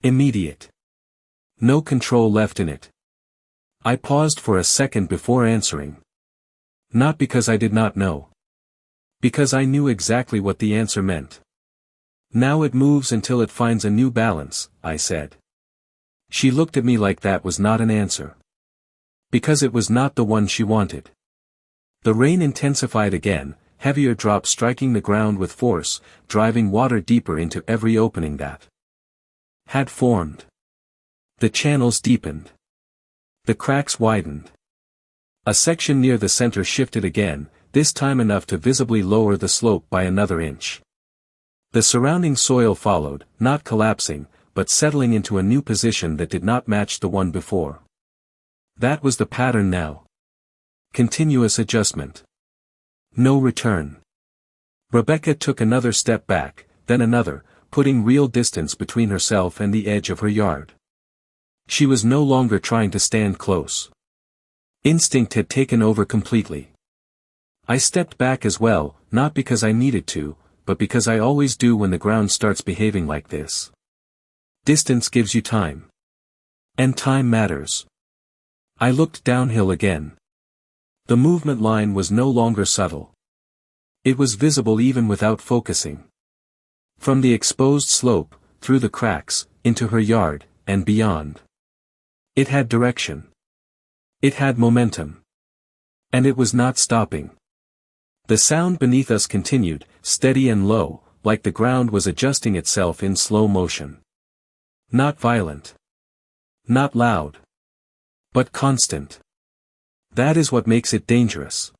Immediate. No control left in it. I paused for a second before answering. Not because I did not know. Because I knew exactly what the answer meant. "Now it moves until it finds a new balance," I said. She looked at me like that was not an answer. Because it was not the one she wanted. The rain intensified again, heavier drops striking the ground with force, driving water deeper into every opening that had formed. The channels deepened. The cracks widened. A section near the center shifted again, this time enough to visibly lower the slope by another inch. The surrounding soil followed, not collapsing, but settling into a new position that did not match the one before. That was the pattern now. Continuous adjustment. No return. Rebecca took another step back, then another, putting real distance between herself and the edge of her yard. She was no longer trying to stand close. Instinct had taken over completely. I stepped back as well, not because I needed to, but because I always do when the ground starts behaving like this. Distance gives you time. And time matters. I looked downhill again. The movement line was no longer subtle. It was visible even without focusing. From the exposed slope, through the cracks, into her yard, and beyond. It had direction. It had momentum. And it was not stopping. The sound beneath us continued, steady and low, like the ground was adjusting itself in slow motion. Not violent. Not loud. But constant. That is what makes it dangerous.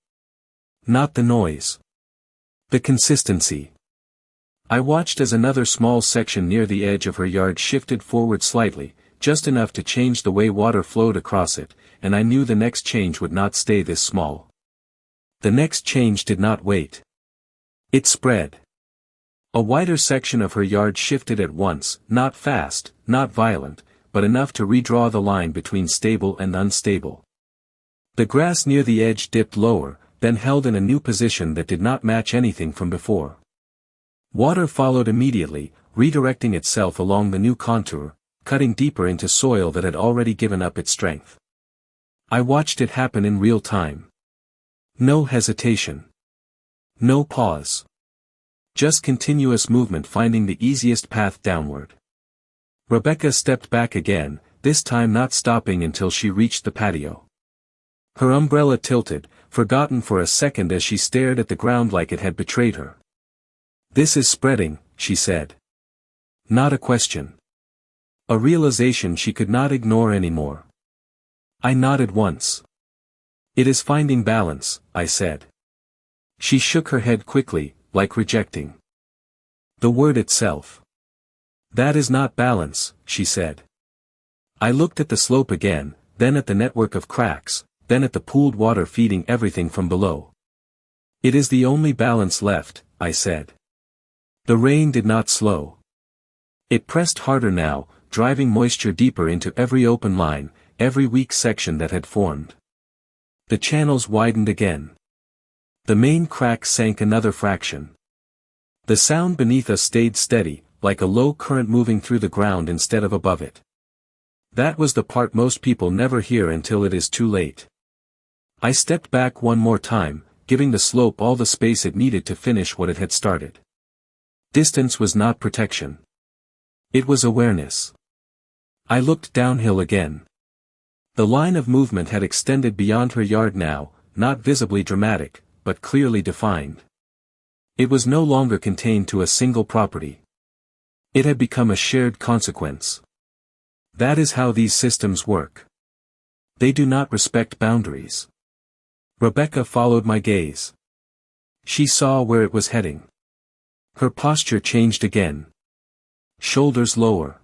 Not the noise. The consistency. I watched as another small section near the edge of her yard shifted forward slightly, just enough to change the way water flowed across it, and I knew the next change would not stay this small. The next change did not wait. It spread. A wider section of her yard shifted at once, not fast, not violent, but enough to redraw the line between stable and unstable. The grass near the edge dipped lower, then held in a new position that did not match anything from before. Water followed immediately, redirecting itself along the new contour, cutting deeper into soil that had already given up its strength. I watched it happen in real time. No hesitation. No pause. Just continuous movement finding the easiest path downward. Rebecca stepped back again, this time not stopping until she reached the patio. Her umbrella tilted, forgotten for a second as she stared at the ground like it had betrayed her. "This is spreading," she said. Not a question. A realization she could not ignore anymore. I nodded once. "It is finding balance," I said. She shook her head quickly, like rejecting the word itself. "That is not balance," she said. I looked at the slope again, then at the network of cracks, then at the pooled water feeding everything from below. "It is the only balance left," I said. The rain did not slow. It pressed harder now, driving moisture deeper into every open line, every weak section that had formed. The channels widened again. The main crack sank another fraction. The sound beneath us stayed steady, like a low current moving through the ground instead of above it. That was the part most people never hear until it is too late. I stepped back one more time, giving the slope all the space it needed to finish what it had started. Distance was not protection. It was awareness. I looked downhill again. The line of movement had extended beyond her yard now, not visibly dramatic, but clearly defined. It was no longer contained to a single property. It had become a shared consequence. That is how these systems work. They do not respect boundaries. Rebecca followed my gaze. She saw where it was heading. Her posture changed again. Shoulders lower.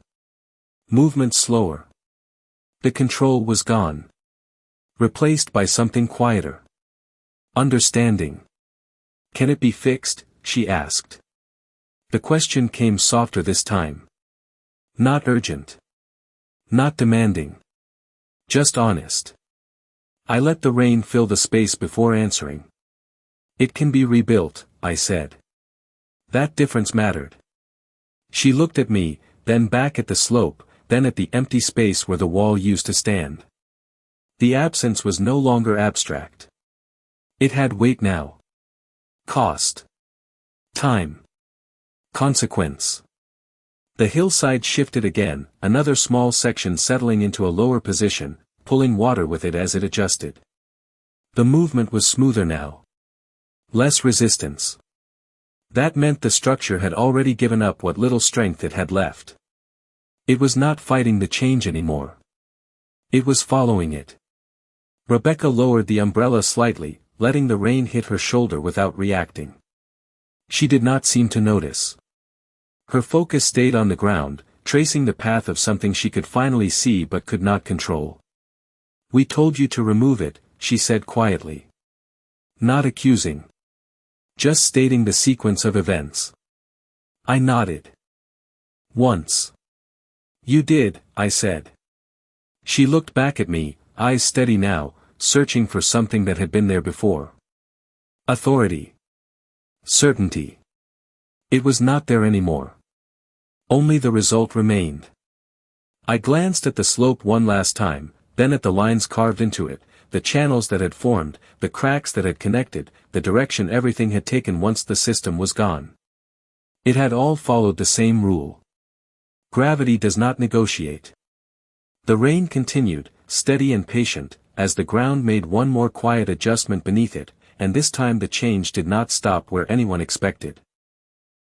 Movement slower. The control was gone. Replaced by something quieter. Understanding. "Can it be fixed?" she asked. The question came softer this time. Not urgent. Not demanding. Just honest. I let the rain fill the space before answering. "It can be rebuilt," I said. That difference mattered. She looked at me, then back at the slope, then at the empty space where the wall used to stand. The absence was no longer abstract. It had weight now. Cost. Time. Consequence. The hillside shifted again, another small section settling into a lower position, pulling water with it as it adjusted. The movement was smoother now. Less resistance. That meant the structure had already given up what little strength it had left. It was not fighting the change anymore. It was following it. Rebecca lowered the umbrella slightly, letting the rain hit her shoulder without reacting. She did not seem to notice. Her focus stayed on the ground, tracing the path of something she could finally see but could not control. "We told you to remove it," she said quietly. Not accusing. Just stating the sequence of events. I nodded. "Once." "You did," I said. She looked back at me, eyes steady now, searching for something that had been there before. Authority. Certainty. It was not there anymore. Only the result remained. I glanced at the slope one last time, then at the lines carved into it, the channels that had formed, the cracks that had connected, the direction everything had taken once the system was gone. It had all followed the same rule. Gravity does not negotiate. The rain continued, steady and patient, as the ground made one more quiet adjustment beneath it, and this time the change did not stop where anyone expected.